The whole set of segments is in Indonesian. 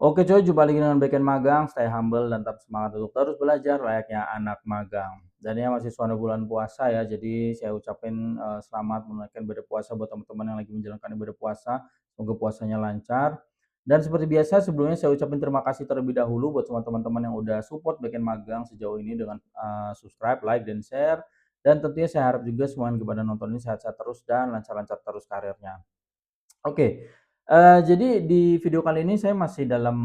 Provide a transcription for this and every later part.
Oke coy, jumpa lagi dengan Backend Magang, stay humble dan tetap semangat untuk terus belajar layaknya anak magang. Dan ya masih suasana bulan puasa ya, jadi saya ucapin selamat menunaikan ibadah puasa buat teman-teman yang lagi menjalankan ibadah puasa. Semoga puasanya lancar. Dan seperti biasa sebelumnya saya ucapin terima kasih terlebih dahulu buat semua teman-teman yang udah support Backend Magang sejauh ini dengan subscribe, like, dan share. Dan tentunya saya harap juga semua yang kepada nonton ini sehat-sehat terus dan lancar-lancar terus karirnya. Oke, jadi di video kali ini saya masih dalam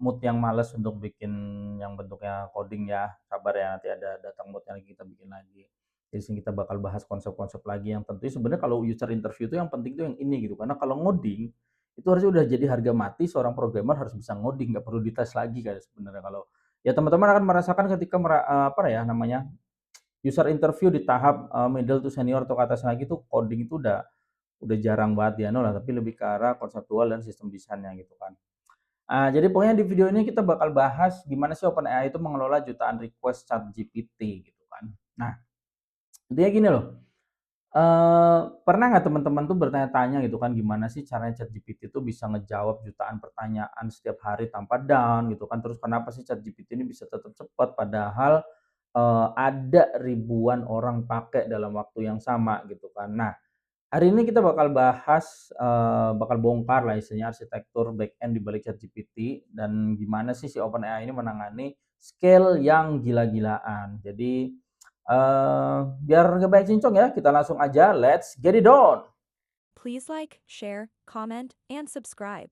mood yang males untuk bikin yang bentuknya coding ya, sabar ya nanti ada datang mood-nya lagi kita bikin lagi. Di sini kita bakal bahas konsep-konsep lagi yang tentunya sebenarnya kalau user interview itu yang penting itu yang ini gitu, karena kalau ngoding, itu harusnya udah jadi harga mati seorang programmer harus bisa ngoding, nggak perlu dites lagi kan sebenarnya kalau ya teman-teman akan merasakan ketika apa ya namanya, user interview di tahap, middle to senior atau ke atas lagi tuh coding itu udah jarang banget dianu lah, tapi lebih ke arah konseptual dan sistem desainnya gitu kan. Jadi pokoknya di video ini kita bakal bahas gimana sih OpenAI itu mengelola jutaan request ChatGPT gitu kan. Nah, intinya gini loh, pernah nggak teman-teman tuh bertanya-tanya gitu kan, gimana sih caranya ChatGPT itu bisa ngejawab jutaan pertanyaan setiap hari tanpa down gitu kan, terus kenapa sih ChatGPT ini bisa tetap cepat padahal, ada ribuan orang pakai dalam waktu yang sama gitu kan. Nah, hari ini kita bakal bahas, bakal bongkar lah istilahnya arsitektur backend di balik ChatGPT dan gimana sih si OpenAI ini menangani scale yang gila-gilaan. Jadi, biar nggak banyak cincong ya, kita langsung aja let's get it on! Please like, share, comment, and subscribe.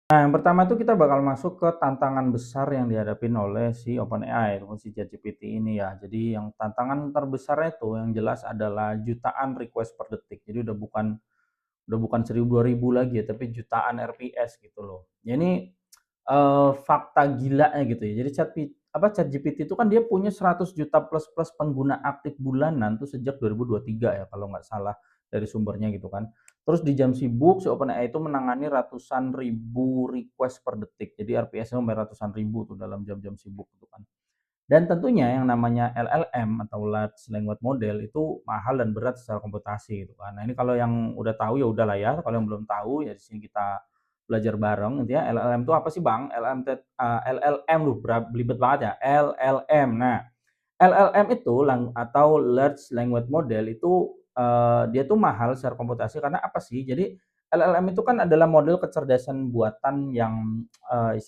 Nah, yang pertama itu kita bakal masuk ke tantangan besar yang dihadapin oleh si OpenAI ataupun si ChatGPT ini ya. Jadi yang tantangan terbesarnya itu yang jelas adalah jutaan request per detik. Jadi udah bukan 1000 2000 lagi ya, tapi jutaan RPS gitu loh. Ya ini, fakta gilanya gitu ya. Jadi ChatGPT itu kan dia punya 100 juta plus plus pengguna aktif bulanan tuh sejak 2023 ya kalau nggak salah dari sumbernya gitu kan. Terus di jam sibuk si OpenAI itu menangani ratusan ribu request per detik. Jadi RPS-nya sampai ratusan ribu tuh dalam jam-jam sibuk gitu kan. Dan tentunya yang namanya LLM atau Large Language Model itu mahal dan berat secara komputasi gitu kan. Nah ini kalau yang udah tahu ya udahlah ya, kalau yang belum tahu ya di sini kita belajar bareng. Intinya LLM itu apa sih Bang? LLM loh belibet banget ya, LLM. Nah, LLM itu atau Large Language Model itu, dia tuh mahal secara komputasi karena apa sih? Jadi LLM itu kan adalah model kecerdasan buatan yang,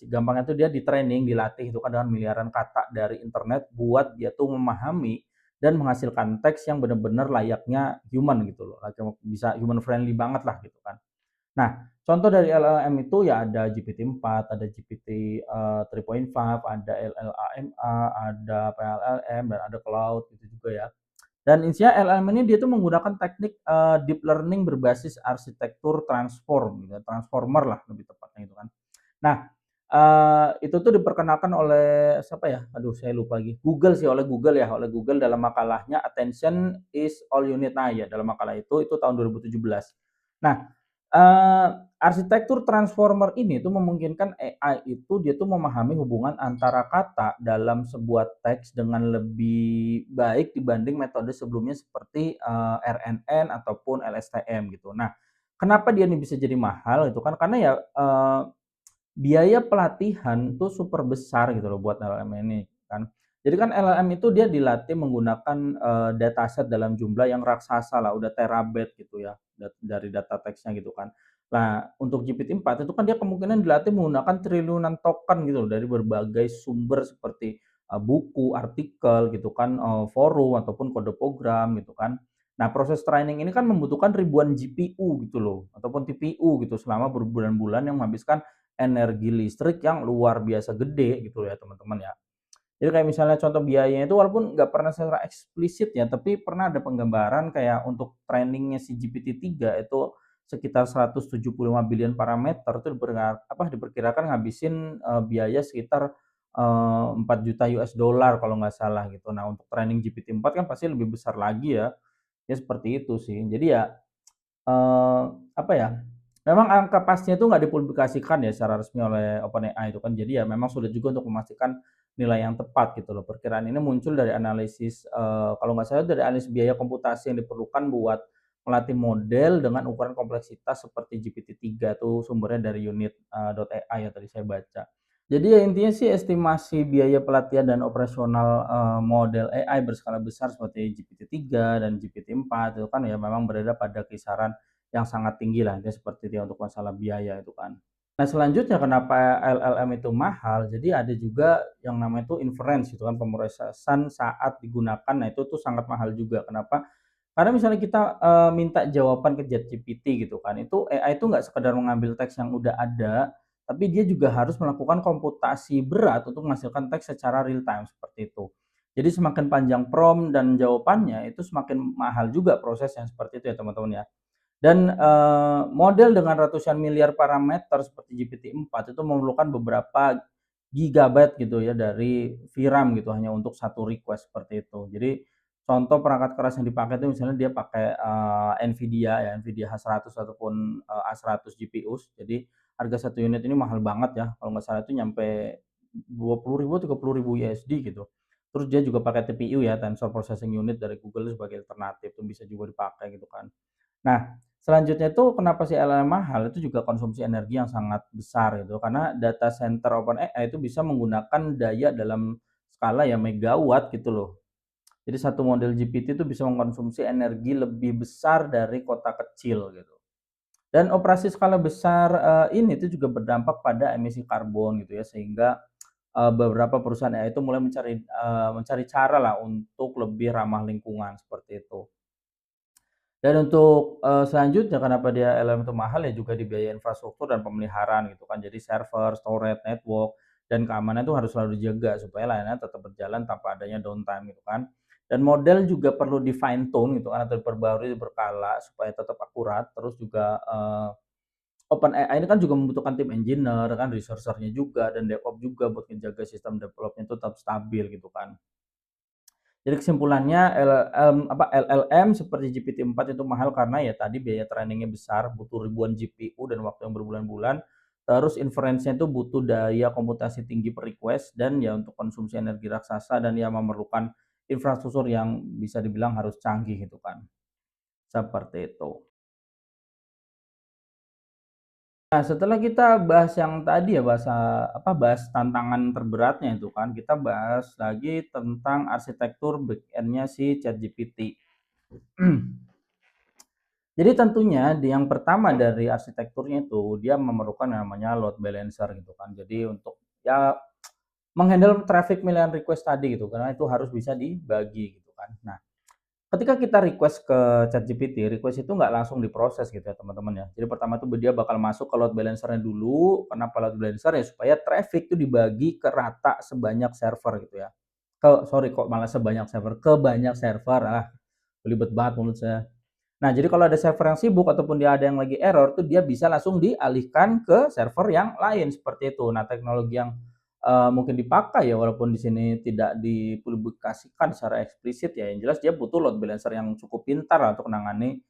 gampangnya tuh dia di-training, dilatih itu kan dengan miliaran kata dari internet buat dia tuh memahami dan menghasilkan teks yang benar-benar layaknya human gitu loh, bisa human friendly banget lah gitu kan. Nah, contoh dari LLM itu ya ada GPT-4, ada GPT, 3.5, ada LLaMA, ada PLLM, dan ada Claude gitu juga ya. Dan intinya LLM ini dia tuh menggunakan teknik, deep learning berbasis arsitektur transform gitu ya, transformer lah lebih tepatnya gitu kan. Nah, itu tuh diperkenalkan oleh siapa ya? Aduh saya lupa lagi, Google sih, oleh Google ya, oleh Google dalam makalahnya "Attention is All You Need". Nah ya dalam makalah itu tahun 2017. Nah, eee, arsitektur transformer ini tuh memungkinkan AI itu dia tuh memahami hubungan antara kata dalam sebuah teks dengan lebih baik dibanding metode sebelumnya seperti, RNN ataupun LSTM gitu. Nah, kenapa dia ini bisa jadi mahal itu kan karena ya, biaya pelatihan tuh super besar gitu loh buat LLM ini kan. Jadi kan LLM itu dia dilatih menggunakan, dataset dalam jumlah yang raksasa lah, udah terabyte gitu ya, dari data teksnya gitu kan. Nah, untuk GPT-4 itu kan dia kemungkinan dilatih menggunakan triliunan token gitu loh dari berbagai sumber seperti, buku, artikel gitu kan, forum ataupun kode program gitu kan. Nah, proses training ini kan membutuhkan ribuan GPU gitu loh, ataupun TPU gitu selama berbulan-bulan yang menghabiskan energi listrik yang luar biasa gede gitu ya teman-teman ya. Jadi kayak misalnya contoh biayanya itu walaupun nggak pernah secara eksplisit ya, tapi pernah ada penggambaran kayak untuk trainingnya si GPT-3 itu sekitar 175 billion parameter itu diperkirakan ngabisin, biaya sekitar $4 juta kalau nggak salah gitu. Nah, untuk training GPT-4 kan pasti lebih besar lagi ya, ya seperti itu sih. Jadi ya, eee, apa ya, memang angka pastinya itu nggak dipublikasikan ya secara resmi oleh OpenAI itu kan. Jadi ya memang sulit juga untuk memastikan nilai yang tepat gitu loh. Perkiraan ini muncul dari analisis, kalau nggak salah dari analisis biaya komputasi yang diperlukan buat melatih model dengan ukuran kompleksitas seperti GPT-3 tuh sumbernya dari unit, .ai ya tadi saya baca. Jadi ya intinya sih estimasi biaya pelatihan dan operasional, model AI berskala besar seperti GPT-3 dan GPT-4 itu kan ya memang berada pada kisaran yang sangat tinggi lah, intinya seperti itu ya untuk masalah biaya itu kan. Nah selanjutnya kenapa LLM itu mahal, jadi ada juga yang namanya itu inference gitu kan, pemrosesan saat digunakan, nah itu tuh sangat mahal juga. Kenapa? Karena misalnya kita, minta jawaban ke ChatGPT gitu kan, itu AI itu nggak sekedar mengambil teks yang udah ada, tapi dia juga harus melakukan komputasi berat untuk menghasilkan teks secara real time, seperti itu. Jadi semakin panjang prompt dan jawabannya, itu semakin mahal juga prosesnya, seperti itu ya teman-teman ya. Dan, model dengan ratusan miliar parameter seperti GPT-4 itu memerlukan beberapa gigabyte gitu ya dari VRAM gitu hanya untuk satu request seperti itu. Jadi contoh perangkat keras yang dipakai itu misalnya dia pakai, NVIDIA ya, NVIDIA H100 ataupun, A100 GPUs. Jadi harga satu unit ini mahal banget ya, kalau nggak salah itu nyampe 20.000, 30.000 USD gitu. Terus dia juga pakai TPU ya, Tensor Processing Unit dari Google sebagai alternatif, itu bisa juga dipakai gitu kan. Nah, selanjutnya itu kenapa si LLM mahal, itu juga konsumsi energi yang sangat besar gitu, karena data center OpenAI itu bisa menggunakan daya dalam skala ya megawatt gitu loh. Jadi satu model GPT itu bisa mengkonsumsi energi lebih besar dari kota kecil gitu. Dan operasi skala besar, ini tuh juga berdampak pada emisi karbon gitu ya, sehingga, beberapa perusahaan AI itu mulai mencari cara lah untuk lebih ramah lingkungan, seperti itu. Dan untuk, selanjutnya kenapa dia LLM itu mahal ya juga di biaya infrastruktur dan pemeliharaan gitu kan. Jadi server, storage, network, dan keamanan itu harus selalu dijaga supaya layanan tetap berjalan tanpa adanya downtime gitu kan. Dan model juga perlu di-fine tune gitu kan atau diperbarui berkala supaya tetap akurat. Terus juga, OpenAI ini kan juga membutuhkan tim engineer kan, researcher-nya juga dan DevOps juga buat ngejaga sistem development itu tetap stabil gitu kan. Jadi kesimpulannya LLM seperti GPT-4 itu mahal karena ya tadi biaya training-nya besar, butuh ribuan GPU dan waktu yang berbulan-bulan, terus inference-nya itu butuh daya komputasi tinggi per request dan ya untuk konsumsi energi raksasa dan ya memerlukan infrastruktur yang bisa dibilang harus canggih gitu kan, seperti itu. Nah setelah kita bahas yang tadi ya bahas tantangan terberatnya itu kan, kita bahas lagi tentang arsitektur back-end-nya si ChatGPT. Jadi tentunya yang pertama dari arsitekturnya itu, dia memerlukan yang namanya load balancer gitu kan. Jadi untuk ya meng-handle traffic miliaran request tadi gitu, karena itu harus bisa dibagi gitu kan. Nah, ketika kita request ke ChatGPT, request itu nggak langsung diproses gitu ya teman-teman ya. Jadi pertama tuh dia bakal masuk ke load balancer-nya dulu. Kenapa load balancer ya? Supaya traffic itu dibagi ke rata sebanyak server gitu ya. Sorry kok malah sebanyak server, ke banyak server. Ah, belibet banget mulut saya. Nah, jadi kalau ada server yang sibuk ataupun dia ada yang lagi error tuh dia bisa langsung dialihkan ke server yang lain seperti itu. Nah, teknologi yang, mungkin dipakai ya walaupun di sini tidak dipublikasikan secara eksplisit ya, yang jelas dia butuh load balancer yang cukup pintar lah untuk menangani,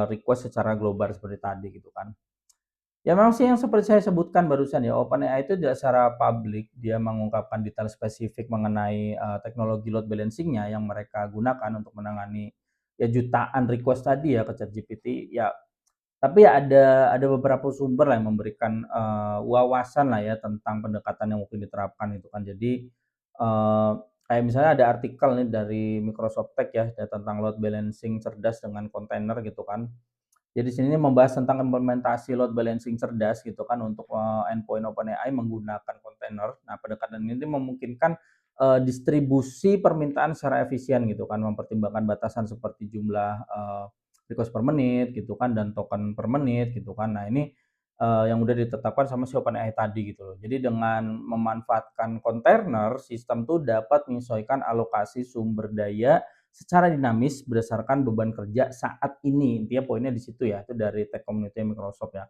request secara global seperti tadi gitu kan. Ya memang sih yang seperti saya sebutkan barusan ya, OpenAI itu tidak secara publik dia mengungkapkan detail spesifik mengenai, teknologi load balancing-nya yang mereka gunakan untuk menangani, ya jutaan request tadi ya ke ChatGPT, ya tapi ya ada beberapa sumber lah yang memberikan, wawasan lah ya tentang pendekatan yang mungkin diterapkan itu kan. Jadi, kayak misalnya ada artikel nih dari Microsoft Tech ya tentang load balancing cerdas dengan kontainer gitu kan. Jadi sini membahas tentang implementasi load balancing cerdas gitu kan untuk, endpoint OpenAI menggunakan kontainer. Nah, pendekatan ini memungkinkan, distribusi permintaan secara efisien gitu kan, mempertimbangkan batasan seperti jumlah, request per menit gitu kan dan token per menit gitu kan. Nah, ini, yang udah ditetapkan sama si OpenAI tadi gitu loh. Jadi dengan memanfaatkan kontainer, sistem tuh dapat menyesuaikan alokasi sumber daya secara dinamis berdasarkan beban kerja saat ini. Intinya poinnya di situ ya, itu dari tech community Microsoft ya.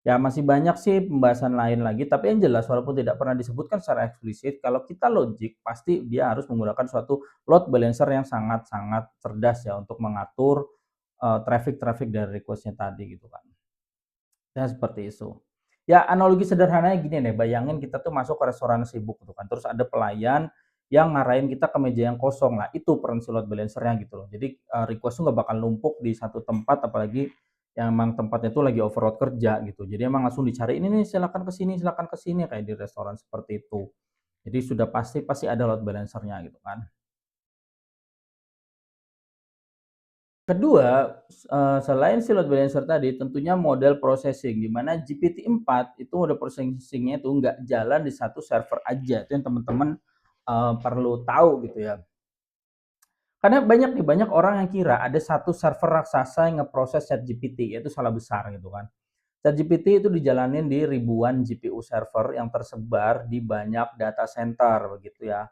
Ya masih banyak sih pembahasan lain lagi, tapi yang jelas walaupun tidak pernah disebutkan secara eksplisit, kalau kita logik pasti dia harus menggunakan suatu load balancer yang sangat-sangat cerdas ya untuk mengatur, traffic-traffic dari request-nya tadi gitu kan. Ya seperti itu. Ya analogi sederhananya gini deh, bayangin kita tuh masuk ke restoran sibuk gitu kan, terus ada pelayan yang ngarahin kita ke meja yang kosong. Nah itu peran si load balancer-nya gitu loh. Jadi, request tuh nggak bakal numpuk di satu tempat, apalagi yang emang tempatnya tuh lagi overload kerja gitu. Jadi emang langsung dicari, "Ini nih silakan ke sini," kayak di restoran seperti itu. Jadi sudah pasti pasti ada load balancer-nya gitu kan. Kedua, selain si load balancer tadi tentunya model processing, di mana GPT-4 itu model processing-nya itu nggak jalan di satu server aja, itu yang teman-teman, perlu tahu gitu ya. Karena banyak orang yang kira ada satu server raksasa yang ngeproses ChatGPT, itu salah besar gitu kan. ChatGPT itu dijalanin di ribuan GPU server yang tersebar di banyak data center begitu ya.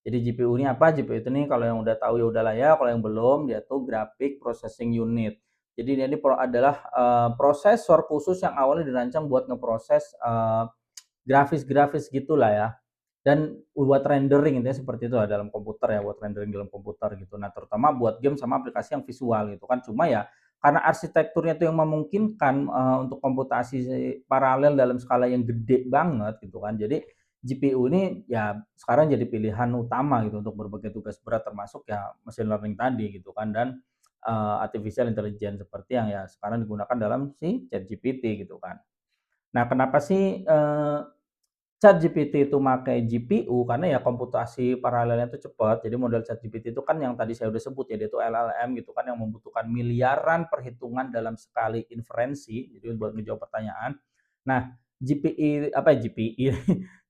Jadi GPU ini apa? GPU itu nih kalau yang udah tahu ya udahlah ya, kalau yang belum dia tuh Graphic Processing Unit. Jadi dia ini adalah, prosesor khusus yang awalnya dirancang buat ngeproses, grafis-grafis gitulah ya. Dan buat rendering intinya seperti itu lah dalam komputer ya, buat rendering dalam komputer gitu. Nah, terutama buat game sama aplikasi yang visual gitu kan. Cuma ya karena arsitekturnya itu yang memungkinkan, untuk komputasi paralel dalam skala yang gede banget gitu kan. Jadi GPU ini ya sekarang jadi pilihan utama gitu untuk berbagai tugas berat termasuk ya machine learning tadi gitu kan dan, artificial intelligence seperti yang ya sekarang digunakan dalam si ChatGPT gitu kan. Nah, kenapa sih, ChatGPT itu pakai GPU karena ya komputasi paralelnya itu cepat. Jadi model ChatGPT itu kan yang tadi saya udah sebut ya, dia itu LLM gitu kan yang membutuhkan miliaran perhitungan dalam sekali inferensi, jadi buat ngejawab pertanyaan. Nah, GPI apa ya, GPI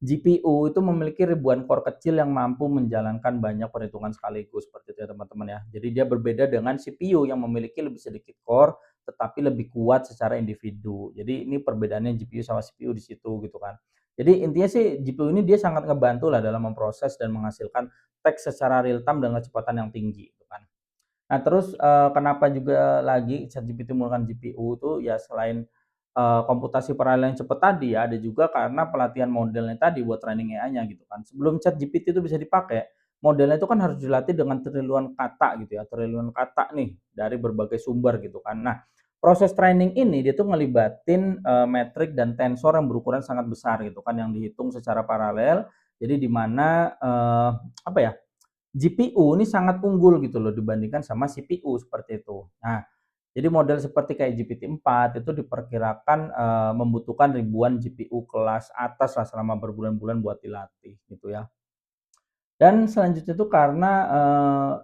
GPU itu memiliki ribuan core kecil yang mampu menjalankan banyak perhitungan sekaligus, seperti itu ya teman-teman ya. Jadi dia berbeda dengan CPU yang memiliki lebih sedikit core, tetapi lebih kuat secara individu. Jadi ini perbedaannya GPU sama CPU di situ gitu kan. Jadi intinya sih GPU ini dia sangat ngebantu lah dalam memproses dan menghasilkan teks secara real time dengan kecepatan yang tinggi gitu kan. Nah terus, kenapa juga lagi ChatGPT menggunakan GPU itu ya selain, komputasi paralel yang cepat tadi ya, ada juga karena pelatihan modelnya tadi buat training AI-nya gitu kan. Sebelum ChatGPT itu bisa dipakai, modelnya itu kan harus dilatih dengan triliunan kata gitu ya, triliunan kata nih dari berbagai sumber gitu kan. Nah, proses training ini dia tuh ngelibatin, metrik dan tensor yang berukuran sangat besar gitu kan, yang dihitung secara paralel. Jadi di mana, apa ya, GPU ini sangat unggul gitu loh dibandingkan sama CPU seperti itu. Nah, jadi model seperti kayak GPT-4 itu diperkirakan, membutuhkan ribuan GPU kelas atas lah selama berbulan-bulan buat dilatih gitu ya. Dan selanjutnya itu karena,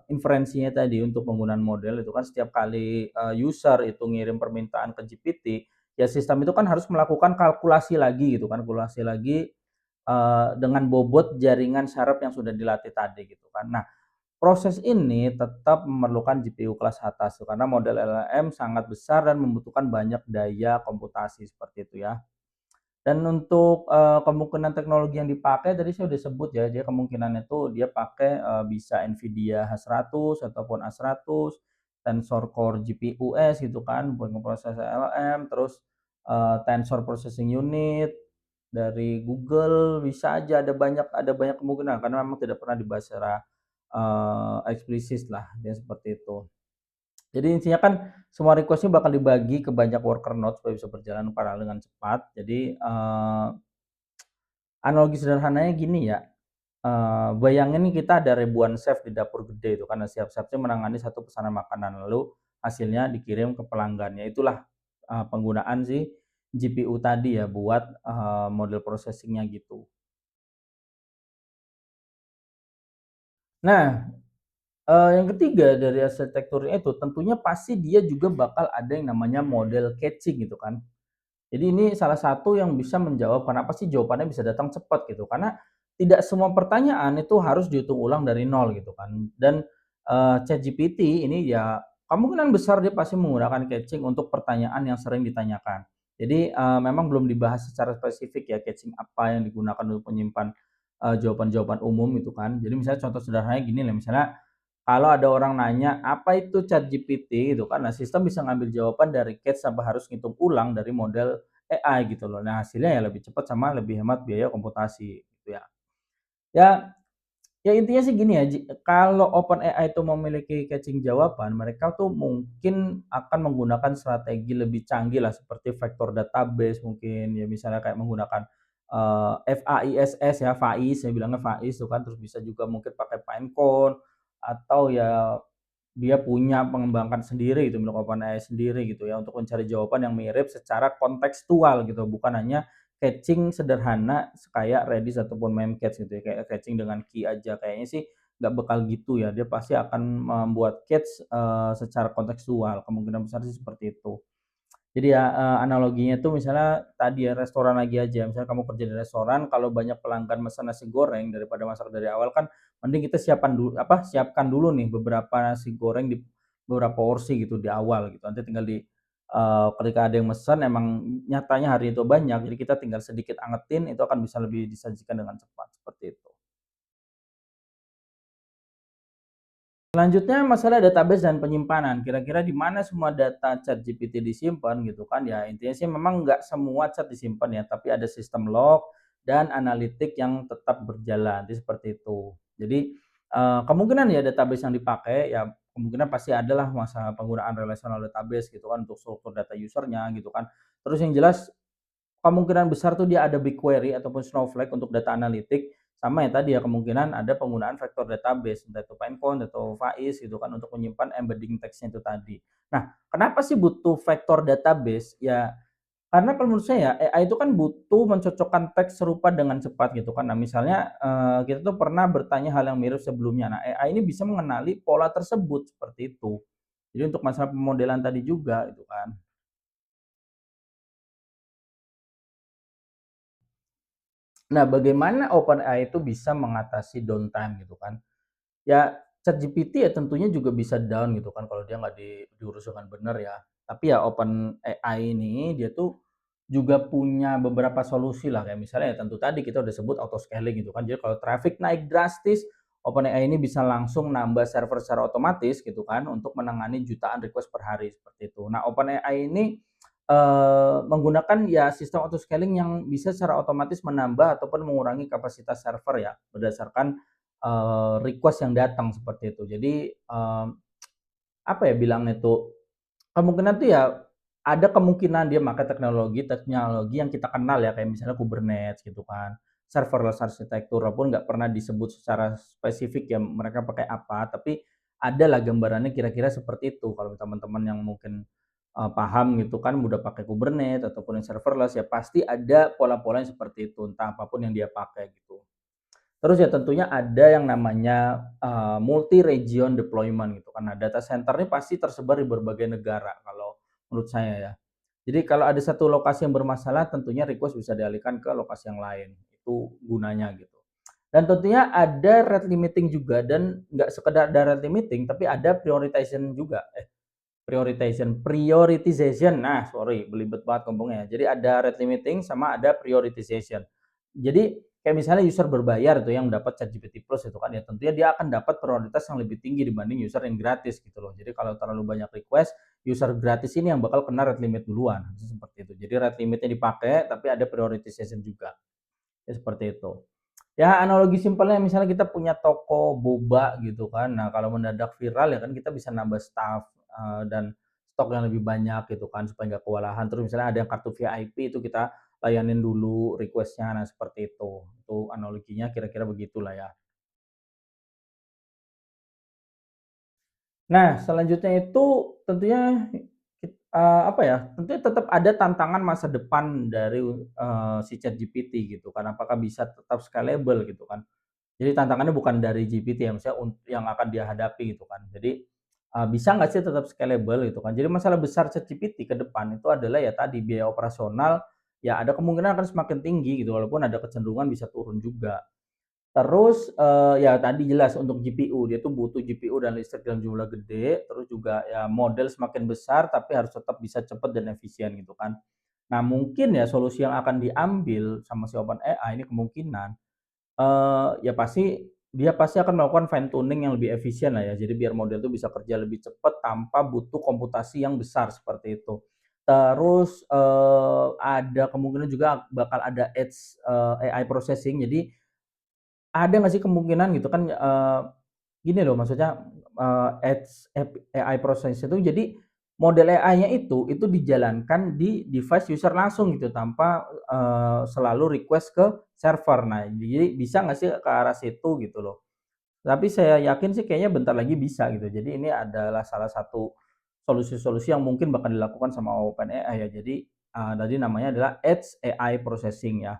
inferensinya tadi untuk penggunaan model itu kan setiap kali, user itu ngirim permintaan ke GPT, ya sistem itu kan harus melakukan kalkulasi lagi gitu kan, kalkulasi lagi, dengan bobot jaringan syaraf yang sudah dilatih tadi gitu kan. Nah, proses ini tetap memerlukan GPU kelas atas tuh, karena model LLM sangat besar dan membutuhkan banyak daya komputasi seperti itu ya. Dan untuk, kemungkinan teknologi yang dipakai tadi saya udah sebut ya, dia kemungkinannya tuh dia pakai, bisa NVIDIA H100 ataupun A100, Tensor Core GPU-S gitu kan buat ngeproses LLM, terus, Tensor Processing Unit dari Google, bisa aja ada banyak kemungkinan karena memang tidak pernah dibahas secara, eksplisit lah, dia seperti itu. Jadi intinya kan semua request-nya bakal dibagi ke banyak worker node supaya bisa berjalan paralel dengan cepat. Jadi, analogi sederhananya gini ya, bayangin nih kita ada ribuan chef di dapur gede itu karena setiap chefnya menangani satu pesanan makanan, lalu hasilnya dikirim ke pelanggannya. Itulah, penggunaan si GPU tadi ya buat, model processing-nya gitu. Nah, yang ketiga dari arsitekturnya itu tentunya pasti dia juga bakal ada yang namanya model catching gitu kan. Jadi ini salah satu yang bisa menjawab kenapa sih jawabannya bisa datang cepat gitu, karena tidak semua pertanyaan itu harus dihitung ulang dari nol gitu kan. Dan, ChatGPT ini ya kemungkinan besar dia pasti menggunakan catching untuk pertanyaan yang sering ditanyakan. Jadi, memang belum dibahas secara spesifik ya catching apa yang digunakan untuk menyimpan, jawaban-jawaban umum gitu kan. Jadi misalnya contoh sederhananya gini lah, misalnya kalau ada orang nanya, "Apa itu ChatGPT?" Gitu kan. Nah, sistem bisa ngambil jawaban dari catch tanpa harus ngitung ulang dari model AI gitu loh. Nah, hasilnya ya lebih cepat sama lebih hemat biaya komputasi gitu ya. Ya ya intinya sih gini ya, kalau OpenAI itu memiliki catching jawaban, mereka tuh mungkin akan menggunakan strategi lebih canggih lah seperti vector database mungkin, ya misalnya kayak menggunakan, FAISS ya, FAIS, saya bilangnya FAIS tuh kan, terus bisa juga mungkin pakai Pinecone atau ya dia punya mengembangkan sendiri gitu, milik OpenAI sendiri gitu ya, untuk mencari jawaban yang mirip secara kontekstual gitu, bukan hanya catching sederhana kayak Redis ataupun Memcached gitu ya, kayak catching dengan key aja. Kayaknya sih nggak bakal gitu ya, dia pasti akan membuat catch, secara kontekstual, kemungkinan besar sih seperti itu. Jadi ya, analoginya tuh misalnya tadi ya restoran lagi aja, misalnya kamu kerja di restoran kalau banyak pelanggan mesen nasi goreng daripada masak dari awal kan mending kita siapkan dulu nih beberapa nasi goreng di beberapa porsi gitu di awal gitu. Nanti tinggal ketika ada yang mesen emang nyatanya hari itu banyak, jadi kita tinggal sedikit angetin itu akan bisa lebih disajikan dengan cepat, seperti itu. Selanjutnya masalah database dan penyimpanan, kira-kira di mana semua data ChatGPT disimpan gitu kan ya, intinya sih memang nggak semua chat disimpan ya, tapi ada sistem log dan analitik yang tetap berjalan, jadi seperti itu. Jadi, kemungkinan ya database yang dipakai ya kemungkinan pasti adalah masa penggunaan relational database gitu kan untuk struktur data user-nya gitu kan. Terus yang jelas kemungkinan besar tuh dia ada BigQuery ataupun Snowflake untuk data analitik, sama ya tadi ya kemungkinan ada penggunaan vektor database, entah itu Pinecone atau Faiz gitu kan untuk menyimpan embedding text-nya itu tadi. Nah, kenapa sih butuh vektor database? Ya karena kalau menurut saya AI itu kan butuh mencocokkan teks serupa dengan cepat gitu kan. Nah misalnya, kita tuh pernah bertanya hal yang mirip sebelumnya. Nah AI ini bisa mengenali pola tersebut, seperti itu. Jadi untuk masalah pemodelan tadi juga gitu kan. Nah bagaimana OpenAI itu bisa mengatasi downtime gitu kan. Ya, ChatGPT ya tentunya juga bisa down gitu kan kalau dia nggak diurus dengan benar ya. Tapi ya OpenAI ini dia tuh juga punya beberapa solusi lah kayak misalnya ya tentu tadi kita udah sebut auto scaling gitu kan. Jadi kalau traffic naik drastis, OpenAI ini bisa langsung nambah server secara otomatis gitu kan untuk menangani jutaan request per hari seperti itu. Nah, OpenAI ini menggunakan ya sistem auto scaling yang bisa secara otomatis menambah ataupun mengurangi kapasitas server ya berdasarkan request yang datang seperti itu. Jadi, apa ya bilangnya tuh, kemungkinan tuh ya ada kemungkinan dia pakai teknologi yang kita kenal ya, kayak misalnya Kubernetes gitu kan, serverless architecture walaupun nggak pernah disebut secara spesifik ya mereka pakai apa, tapi adalah gambarannya kira-kira seperti itu. Kalau teman-teman yang mungkin, paham gitu kan udah pakai Kubernetes ataupun yang serverless ya pasti ada pola-pola yang seperti itu, entah apapun yang dia pakai gitu. Terus ya tentunya ada yang namanya, multi region deployment gitu kan. Nah, data center ini pasti tersebar di berbagai negara kalau menurut saya ya. Jadi kalau ada satu lokasi yang bermasalah tentunya request bisa dialihkan ke lokasi yang lain, itu gunanya gitu. Dan tentunya ada rate limiting juga dan nggak sekedar ada rate limiting, tapi ada prioritization juga, prioritization. Nah, sorry belibet banget ngomongnya. Jadi ada rate limiting sama ada prioritization. Jadi kayak misalnya user berbayar tuh yang dapat ChatGPT Plus itu kan ya tentunya dia akan dapat prioritas yang lebih tinggi dibanding user yang gratis gitu loh. Jadi kalau terlalu banyak request, user gratis ini yang bakal kena rate limit duluan, seperti itu. Jadi rate limitnya dipakai tapi ada prioritization juga. Ya seperti itu. Ya analogi simpelnya misalnya kita punya toko boba gitu kan. Nah, kalau mendadak viral ya kan kita bisa nambah staff, dan stok yang lebih banyak gitu kan supaya nggak kewalahan. Terus misalnya ada yang kartu VIP itu kita layanin dulu request-nya. Nah, seperti itu. Itu analoginya kira-kira begitulah ya. Nah, selanjutnya itu tentunya apa ya, tentunya tetap ada tantangan masa depan dari, si ChatGPT gitu kan. Apakah bisa tetap scalable gitu kan. Jadi tantangannya bukan dari GPT ya, maksudnya yang akan dia hadapi gitu kan. Jadi, bisa nggak sih tetap scalable gitu kan. Jadi masalah besar ChatGPT ke depan itu adalah ya tadi biaya operasional, ya ada kemungkinan akan semakin tinggi gitu walaupun ada kecenderungan bisa turun juga. Terus, ya tadi jelas untuk GPU, dia tuh butuh GPU dan listrik dalam jumlah gede, terus juga ya model semakin besar tapi harus tetap bisa cepat dan efisien gitu kan. Nah mungkin ya solusi yang akan diambil sama si OpenAI ini kemungkinan ya dia pasti akan melakukan fine tuning yang lebih efisien lah ya. Jadi biar model itu bisa kerja lebih cepat tanpa butuh komputasi yang besar seperti itu. Terus, ada kemungkinan juga bakal ada edge, AI processing. Jadi ada nggak sih kemungkinan gitu kan, gini loh maksudnya, edge AI process itu jadi model AI-nya itu dijalankan di device user langsung gitu tanpa, selalu request ke server. Nah, jadi bisa nggak sih ke arah situ gitu loh. Tapi saya yakin sih kayaknya bentar lagi bisa gitu. Jadi ini adalah salah satu solusi-solusi yang mungkin bakal dilakukan sama OpenAI ya. Jadi, tadi namanya adalah Edge AI Processing ya.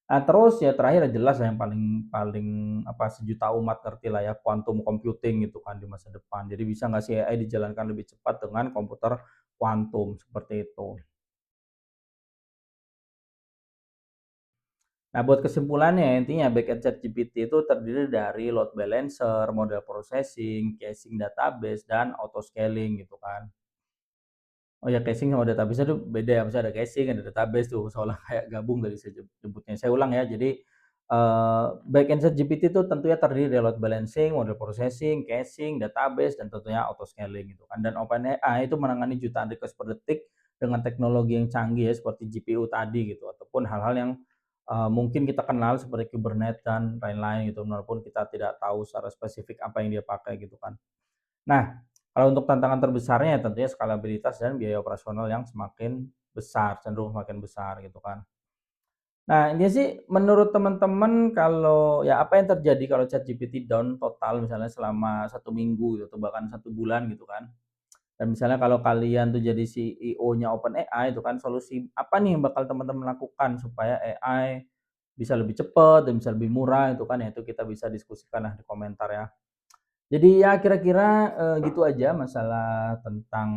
Terus ya terakhir ya jelas yang paling paling apa, sejuta umat ngerti lah ya, quantum computing gitu kan di masa depan. Jadi bisa nggak sih AI dijalankan lebih cepat dengan komputer kuantum, seperti itu. Nah, buat kesimpulannya intinya backend ChatGPT itu terdiri dari load balancer, model processing, caching database, dan auto scaling gitu kan. Oh ya, caching sama database itu beda ya, maksudnya ada caching, ada database tuh, seolah kayak gabung tadi saya nyebutnya. Saya ulang ya, jadi, backend ChatGPT itu tentunya terdiri dari load balancing, model processing, caching, database, dan tentunya auto scaling gitu kan. Dan OpenAI itu menangani jutaan request per detik dengan teknologi yang canggih ya, seperti GPU tadi gitu, ataupun hal-hal yang, mungkin kita kenal seperti Kubernetes dan lain-lain gitu, walaupun kita tidak tahu secara spesifik apa yang dia pakai gitu kan. Nah, kalau untuk tantangan terbesarnya ya tentunya skalabilitas dan biaya operasional yang semakin besar, cenderung semakin besar gitu kan. Nah, ini sih menurut teman-teman kalau ya apa yang terjadi kalau ChatGPT down total misalnya selama 1 minggu gitu atau bahkan 1 bulan gitu kan. Dan misalnya kalau kalian tuh jadi CEO-nya OpenAI itu kan solusi apa nih yang bakal teman-teman lakukan supaya AI bisa lebih cepat dan bisa lebih murah itu kan ya, itu kita bisa diskusikan lah di komentar ya. Jadi ya kira-kira, gitu aja masalah tentang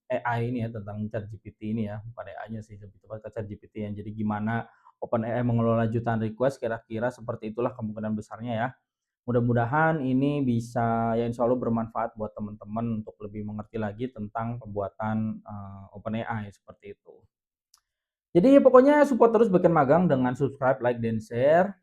AI ini ya, tentang ChatGPT ini ya, bukan AI-nya sih, lebih tepat ke ChatGPT ya. Jadi gimana OpenAI mengelola jutaan request, kira-kira seperti itulah kemungkinan besarnya ya. Mudah-mudahan ini bisa ya insya Allah bermanfaat buat teman-teman untuk lebih mengerti lagi tentang pembuatan, OpenAI, seperti itu. Jadi pokoknya support terus Beken Magang dengan subscribe, like, dan share.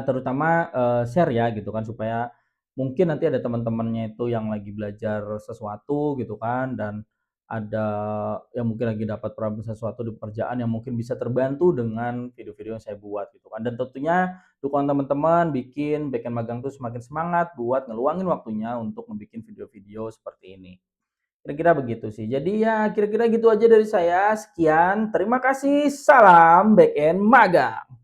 Terutama, share ya gitu kan supaya mungkin nanti ada teman-temannya itu yang lagi belajar sesuatu gitu kan dan ada yang mungkin lagi dapat problem sesuatu di pekerjaan yang mungkin bisa terbantu dengan video-video yang saya buat gitu kan. Dan tentunya dukungan teman-teman bikin Beken Magang tuh semakin semangat buat ngeluangin waktunya untuk ngebikin video-video seperti ini. Kira-kira begitu sih. Jadi ya kira-kira gitu aja dari saya. Sekian, terima kasih. Salam Beken Magang.